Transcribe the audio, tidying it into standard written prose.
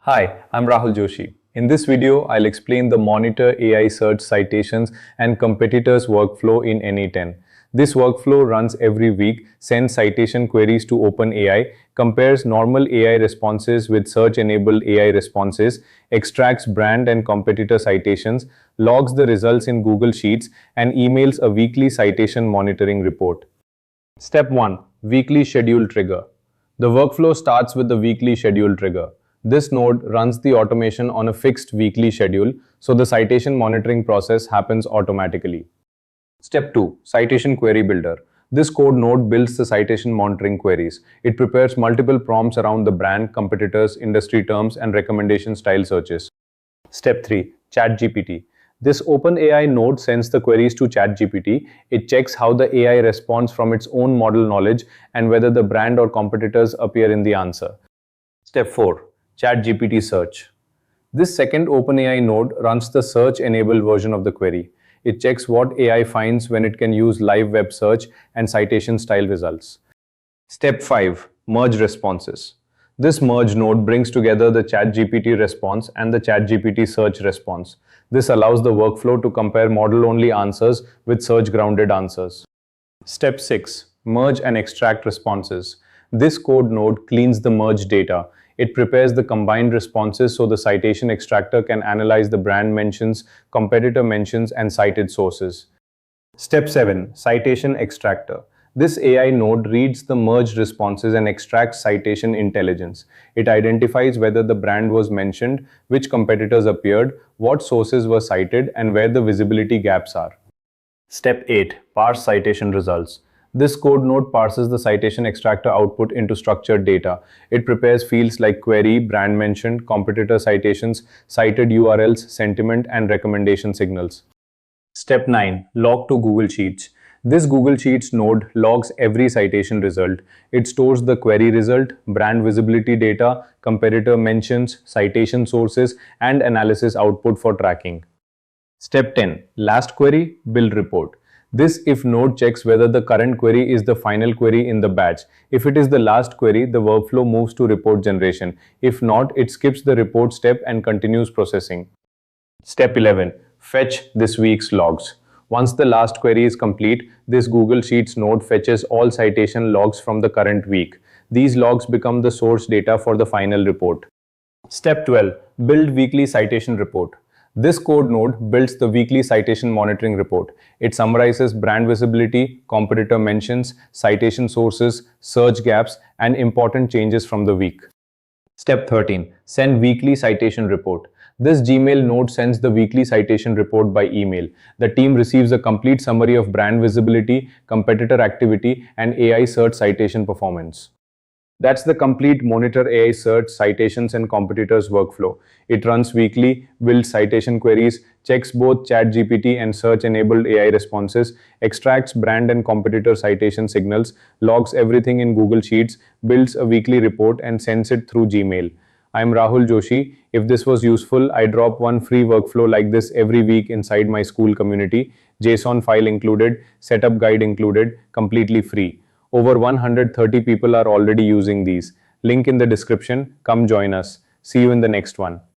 Hi, I'm Rahul Joshi. In this video, I'll explain the Monitor AI Search Citations and Competitors workflow in n8n. This workflow runs every week, sends citation queries to OpenAI, compares normal AI responses with search-enabled AI responses, extracts brand and competitor citations, logs the results in Google Sheets, and emails a weekly citation monitoring report. Step 1. Weekly Schedule Trigger. The workflow starts with the weekly schedule trigger. This node runs the automation on a fixed weekly schedule, so the citation monitoring process happens automatically. Step 2. Citation Query Builder. This code node builds the citation monitoring queries. It prepares multiple prompts around the brand, competitors, industry terms, and recommendation style searches. Step 3. ChatGPT. This OpenAI node sends the queries to ChatGPT. It checks how the AI responds from its own model knowledge and whether the brand or competitors appear in the answer. Step 4. ChatGPT Search. This second OpenAI node runs the search-enabled version of the query. It checks what AI finds when it can use live web search and citation-style results. Step 5. Merge Responses. This merge node brings together the ChatGPT response and the ChatGPT search response. This allows the workflow to compare model-only answers with search-grounded answers. Step 6. Merge and extract responses. This code node cleans the merged data. It prepares the combined responses so the citation extractor can analyze the brand mentions, competitor mentions, and cited sources. Step 7. Citation Extractor. This AI node reads the merged responses and extracts citation intelligence. It identifies whether the brand was mentioned, which competitors appeared, what sources were cited, and where the visibility gaps are. Step 8. Parse citation results. This code node parses the citation extractor output into structured data. It prepares fields like query, brand mention, competitor citations, cited URLs, sentiment, and recommendation signals. Step 9. Log to Google Sheets. This Google Sheets node logs every citation result. It stores the query result, brand visibility data, competitor mentions, citation sources, and analysis output for tracking. Step 10. Last query, build report. This if node checks whether the current query is the final query in the batch. If it is the last query, the workflow moves to report generation. If not, it skips the report step and continues processing. Step 11. Fetch this week's logs. Once the last query is complete, this Google Sheets node fetches all citation logs from the current week. These logs become the source data for the final report. Step 12. Build weekly citation report. This code node builds the weekly citation monitoring report. It summarizes brand visibility, competitor mentions, citation sources, search gaps, and important changes from the week. Step 13. Send weekly citation report. This Gmail node sends the weekly citation report by email. The team receives a complete summary of brand visibility, competitor activity, and AI search citation performance. That's the complete Monitor AI Search, Citations, and Competitors workflow. It runs weekly, builds citation queries, checks both ChatGPT and search-enabled AI responses, extracts brand and competitor citation signals, logs everything in Google Sheets, builds a weekly report, and sends it through Gmail. I'm Rahul Joshi. If this was useful, I drop one free workflow like this every week inside my Skool community. JSON file included, setup guide included, completely free. Over 130 people are already using these. Link in the description. Come join us. See you in the next one.